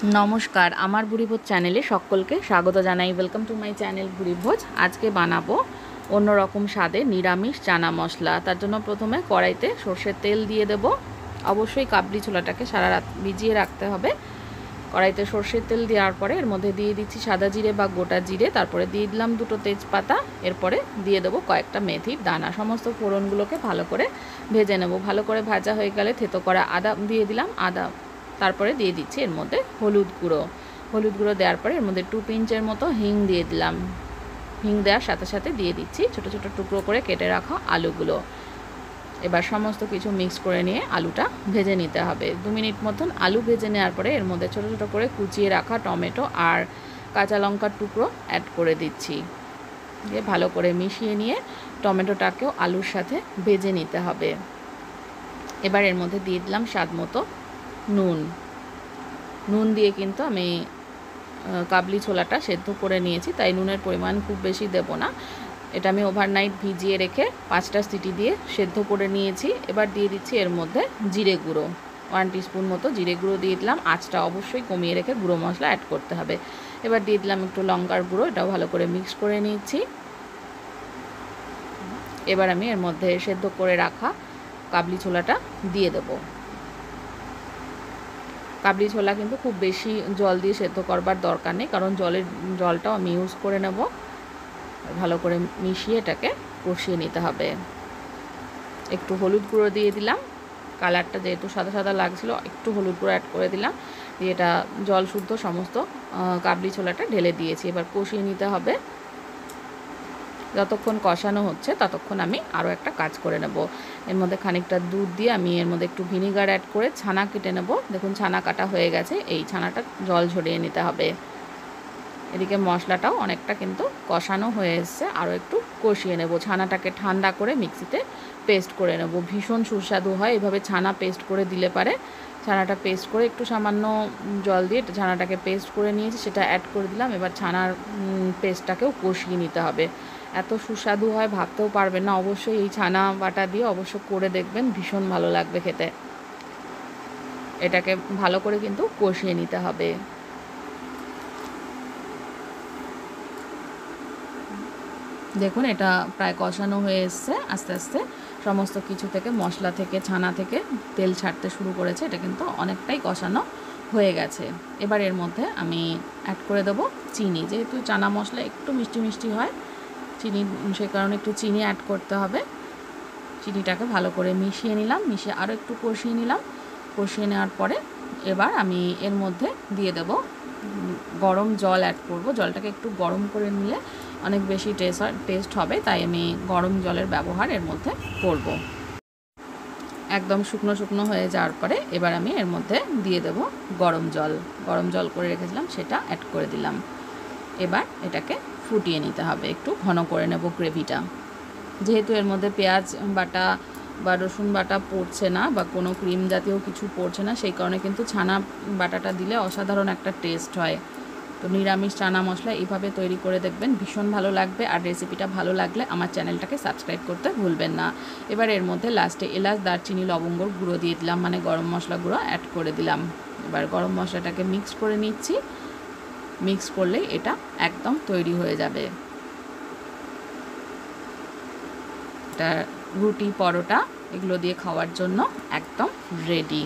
নমস্কার, আমার বুড়িভোজ চ্যানেলে সকলকে স্বাগত জানাই। Welcome to my channel Buribhoj. আজকে বানাবো অন্যরকম স্বাদে নিরামিষ চানা মশলা। তার জন্য প্রথমে কড়াইতে সর্ষের তেল দিয়ে দেব। অবশ্যই কাবলি ছোলাটাকে সারা রাত ভিজিয়ে রাখতে হবে। কড়াইতে সর্ষের তেল দেওয়ার পরে এর মধ্যে দিয়ে দিচ্ছি সাদা জিরে বা গোটা জিরে, তারপরে দিয়ে দিলাম দুটো তেজপাতা, এরপরে দিয়ে দেবো কয়েকটা মেথির দানা। সমস্ত ফোড়নগুলোকে ভালো করে ভেজে নেব। ভালো করে ভাজা হয়ে গেলে থেতো করা আদা দিয়ে দিলাম, তারপরে দিয়ে দিচ্ছি এর মধ্যে হলুদ গুঁড়ো দেওয়ার পরে এর মধ্যে 2 পিঞ্চের মতো হিং দিয়ে দিলাম। হিং দেওয়ার সাথে সাথে দিয়ে দিচ্ছি ছোটো ছোটো টুকরো করে কেটে রাখা আলুগুলো। এবার সমস্ত কিছু মিক্স করে নিয়ে আলুটা ভেজে নিতে হবে। 2 মিনিট মতন আলু ভেজে নেওয়ার পরে এর মধ্যে ছোটো ছোটো করে কুচিয়ে রাখা টমেটো আর কাঁচা লঙ্কার টুকরো অ্যাড করে দিচ্ছি। দিয়ে ভালো করে মিশিয়ে নিয়ে টমেটোটাকেও আলুর সাথে ভেজে নিতে হবে। এবার এর মধ্যে দিয়ে দিলাম স্বাদ মতো নুন দিয়ে কিন্তু আমি কাবলি ছোলাটা সেদ্ধ করে নিয়েছি, তাই নুনের পরিমাণ খুব বেশি দেব না। এটা আমি ওভারনাইট ভিজিয়ে রেখে 5টা সিটি দিয়ে সেদ্ধ করে নিয়েছি। এবার দিয়ে দিচ্ছি এর মধ্যে জিরে গুঁড়ো, 1 টিস্পুন মতো জিরে গুঁড়ো দিয়ে দিলাম। আঁচটা অবশ্যই কমিয়ে রেখে গুঁড়ো মশলা অ্যাড করতে হবে। এবার দিয়ে দিলাম একটু লঙ্কার গুঁড়ো, এটাও ভালো করে মিক্স করে নিচ্ছি। এবার আমি এর মধ্যে সেদ্ধ করে রাখা কাবলি ছোলাটা দিয়ে দেবো। কাবলি ছোলা কিন্তু খুব বেশি জল দিয়ে সেদ্ধ করবার দরকার নেই, কারণ জলটাও আমি ইউজ করে নেব। ভালো করে মিশিয়ে এটাকে কষিয়ে নিতে হবে। একটু হলুদ গুঁড়ো দিয়ে দিলাম, কালারটা যেহেতু সাদা সাদা লাগছিল একটু হলুদ গুঁড়ো অ্যাড করে দিলাম। দিয়ে এটা জল শুদ্ধ সমস্ত কাবলি ছোলাটা ঢেলে দিয়েছি। এবার কষিয়ে নিতে হবে। যতক্ষণ কষানো হচ্ছে ততক্ষণ আমি আরও একটা কাজ করে নেব। এর মধ্যে খানিকটা দুধ দিয়ে আমি এর মধ্যে একটু ভিনিগার অ্যাড করে ছানা কেটে নেব। দেখুন ছানা কাটা হয়ে গেছে, এই ছানাটা জল ঝরিয়ে নিতে হবে। এদিকে মশলাটাও অনেকটা কিন্তু কষানো হয়ে এসছে, আরও একটু কষিয়ে নেব। ছানাটাকে ঠান্ডা করে মিক্সিতে পেস্ট করে নেব। ভীষণ সুস্বাদু হয় এভাবে ছানা পেস্ট করে দিলে পারে। ছানাটা পেস্ট করে একটু সামান্য জল দিয়ে ছানাটাকে পেস্ট করে নিয়েছি, সেটা অ্যাড করে দিলাম। এবার ছানার পেস্টটাকেও কষিয়ে নিতে হবে। এত সুস্বাদু হয় ভাবতেও পারবেন না। অবশ্যই এই ছানা বাটা দিয়ে অবশ্য করে দেখবেন, ভীষণ ভালো লাগবে খেতে। এটাকে ভালো করে কিন্তু কষিয়ে নিতে হবে। দেখুন এটা প্রায় কষানো হয়ে এসছে। আস্তে আস্তে সমস্ত কিছু থেকে, মশলা থেকে, ছানা থেকে তেল ছাড়তে শুরু করেছে। এটা কিন্তু অনেকটাই কষানো হয়ে গেছে। এবার এর মধ্যে আমি অ্যাড করে দেবো চিনি। যেহেতু চানা মশলা একটু মিষ্টি মিষ্টি হয়, চিনি, সে কারণে একটু চিনি অ্যাড করতে হবে। চিনিটাকে ভালো করে মিশিয়ে নিলাম, মিশিয়ে আরও একটু কষিয়ে নিলাম। কষিয়ে নেওয়ার পরে এবার আমি এর মধ্যে দিয়ে দেব গরম জল অ্যাড করব। জলটাকে একটু গরম করে নিলে অনেক বেশি টেস্ট হবে, তাই আমি গরম জলের ব্যবহার এর মধ্যে করব। একদম শুকনো শুকনো হয়ে যাওয়ার পরে এবার আমি এর মধ্যে দিয়ে দেব গরম জল করে রেখেছিলাম, সেটা অ্যাড করে দিলাম। এবার এটাকে ফুটিয়ে নিতে হবে, একটু ঘন করে নেব গ্রেভিটা। যেহেতু এর মধ্যে পেঁয়াজ বাটা বা রসুন বাটা পড়ছে না বা কোনো ক্রিম জাতীয় কিছু পড়ছে না, সেই কারণে কিন্তু ছানা বাটাটা দিলে অসাধারণ একটা টেস্ট হয়। তো নিরামিষ চানা মশলা এইভাবে তৈরি করে দেখবেন, ভীষণ ভালো লাগবে। আর রেসিপিটা ভালো লাগলে আমার চ্যানেলটাকে সাবস্ক্রাইব করতে ভুলবেন না। এবার এর মধ্যে লাস্টে এলাচ, দারচিনি, লবঙ্গর গুঁড়ো দিয়ে দিলাম, মানে গরম মশলা গুঁড়ো অ্যাড করে দিলাম। এবার গরম মশলাটাকে মিক্স করে নিচ্ছি। মিক্স করলেই এটা একদম তৈরি হয়ে যাবে। এটা রুটি, পরোটা এগুলো দিয়ে খাওয়ার জন্য একদম রেডি।